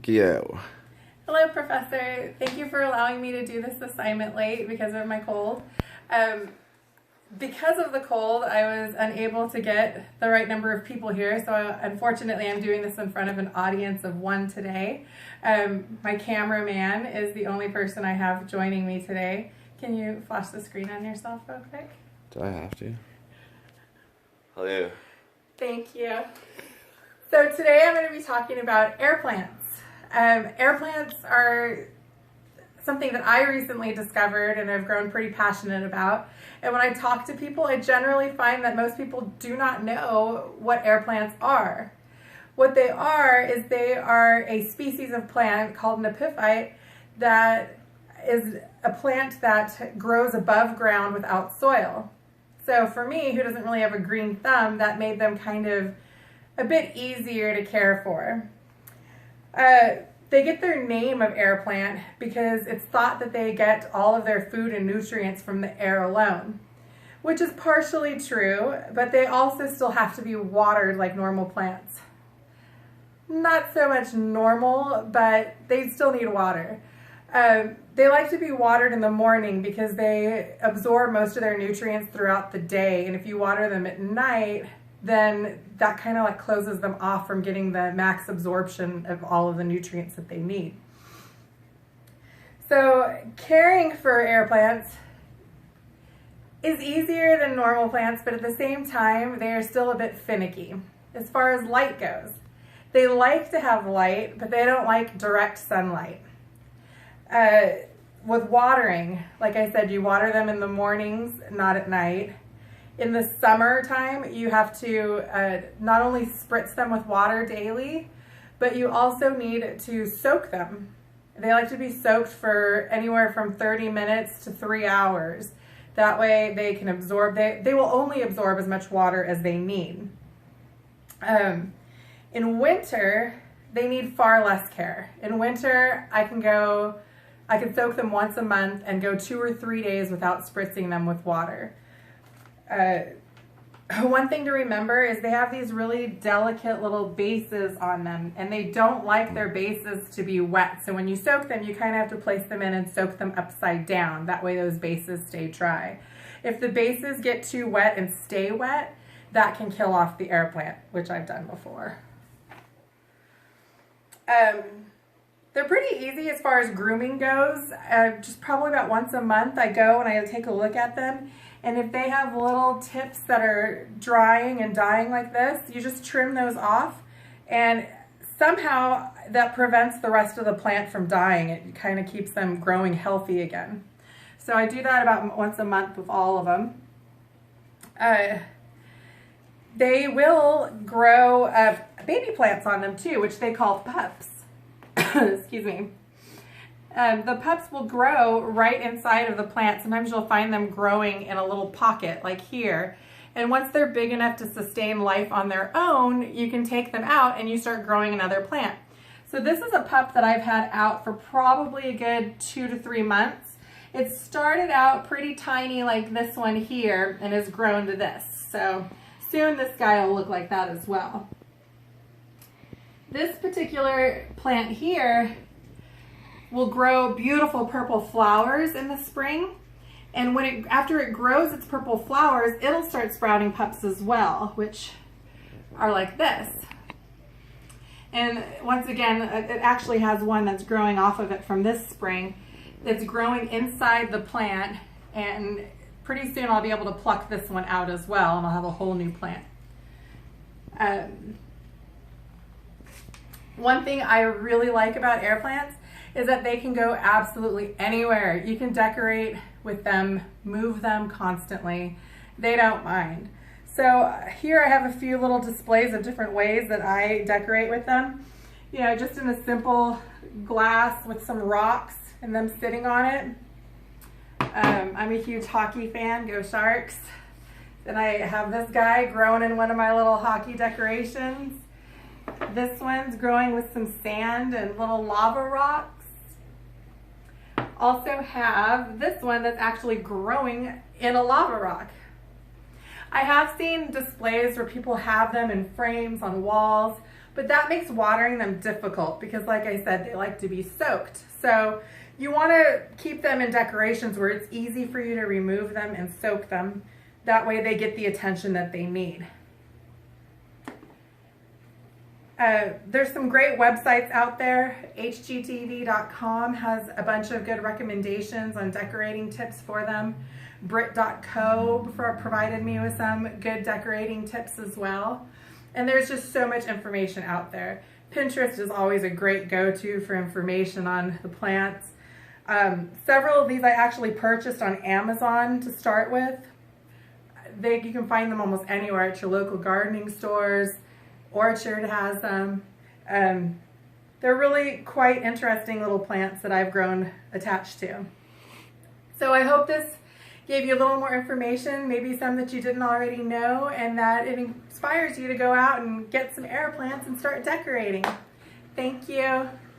Go. Hello, Professor. Thank you for allowing me to do this assignment late because of my cold. Because of the cold, I was unable to get the right number of people here, so unfortunately I'm doing this in front of an audience of one today. My cameraman is the only person I have joining me today. Can you flash the screen on yourself real quick? Do I have to? Hello. Thank you. So today I'm going to be talking about air plants. Air plants are something that I recently discovered and I've grown pretty passionate about. And when I talk to people, I generally find that most people do not know what air plants are. What they are is they are a species of plant called an epiphyte that is a plant that grows above ground without soil. So for me, who doesn't really have a green thumb, that made them kind of a bit easier to care for. They get their name of air plant because it's thought that they get all of their food and nutrients from the air alone, which is partially true, but they also still have to be watered like normal plants. Not so much normal, but they still need water. They like to be watered in the morning because they absorb most of their nutrients throughout the day, and if you water them at night, then that kind of like closes them off from getting the max absorption of all of the nutrients that they need. So caring for air plants is easier than normal plants, but at the same time, they are still a bit finicky as far as light goes. They like to have light, but they don't like direct sunlight. With watering, like I said, you water them in the mornings, not at night. In the summertime, you have to not only spritz them with water daily, but you also need to soak them. They like to be soaked for anywhere from 30 minutes to 3 hours. That way they can absorb, they will only absorb as much water as they need. In winter, they need far less care. In winter, I can soak them once a month and go 2 or 3 days without spritzing them with water. One thing to remember is they have these really delicate little bases on them, and they don't like their bases to be wet. So when you soak them, you kind of have to place them in and soak them upside down. That way those bases stay dry. If the bases get too wet and stay wet, that can kill off the air plant, which I've done before. They're pretty easy as far as grooming goes. Just probably about once a month I go and I take a look at them. And if they have little tips that are drying and dying like this, you just trim those off. And somehow that prevents the rest of the plant from dying. It kind of keeps them growing healthy again. So I do that about once a month with all of them. They will grow baby plants on them too, which they call pups. Excuse me. The pups will grow right inside of the plant. Sometimes you'll find them growing in a little pocket like here. And once they're big enough to sustain life on their own, you can take them out and you start growing another plant. So this is a pup that I've had out for probably a good 2 to 3 months. It started out pretty tiny like this one here and has grown to this. So soon this guy will look like that as well. This particular plant here will grow beautiful purple flowers in the spring, and after it grows its purple flowers, it'll start sprouting pups as well, which are like this. And once again, it actually has one that's growing off of it from this spring that's growing inside the plant, and pretty soon I'll be able to pluck this one out as well and I'll have a whole new plant. One thing I really like about air plants is that they can go absolutely anywhere. You can decorate with them, move them constantly. They don't mind. So here I have a few little displays of different ways that I decorate with them. You know, just in a simple glass with some rocks and them sitting on it. I'm a huge hockey fan, go Sharks. And I have this guy growing in one of my little hockey decorations. This one's growing with some sand and little lava rocks. Also have this one that's actually growing in a lava rock. I have seen displays where people have them in frames on walls. but that makes watering them difficult because, like I said, they like to be soaked. So you want to keep them in decorations where it's easy for you to remove them and soak them. That way they get the attention that they need. There's some great websites out there. HGTV.com has a bunch of good recommendations on decorating tips for them. Brit.co provided me with some good decorating tips as well. And there's just so much information out there. Pinterest is always a great go-to for information on the plants. Several of these I actually purchased on Amazon to start with. You can find them almost anywhere at your local gardening stores. Orchard has them. They're really quite interesting little plants that I've grown attached to. So I hope this gave you a little more information, maybe some that you didn't already know, and that it inspires you to go out and get some air plants and start decorating. Thank you.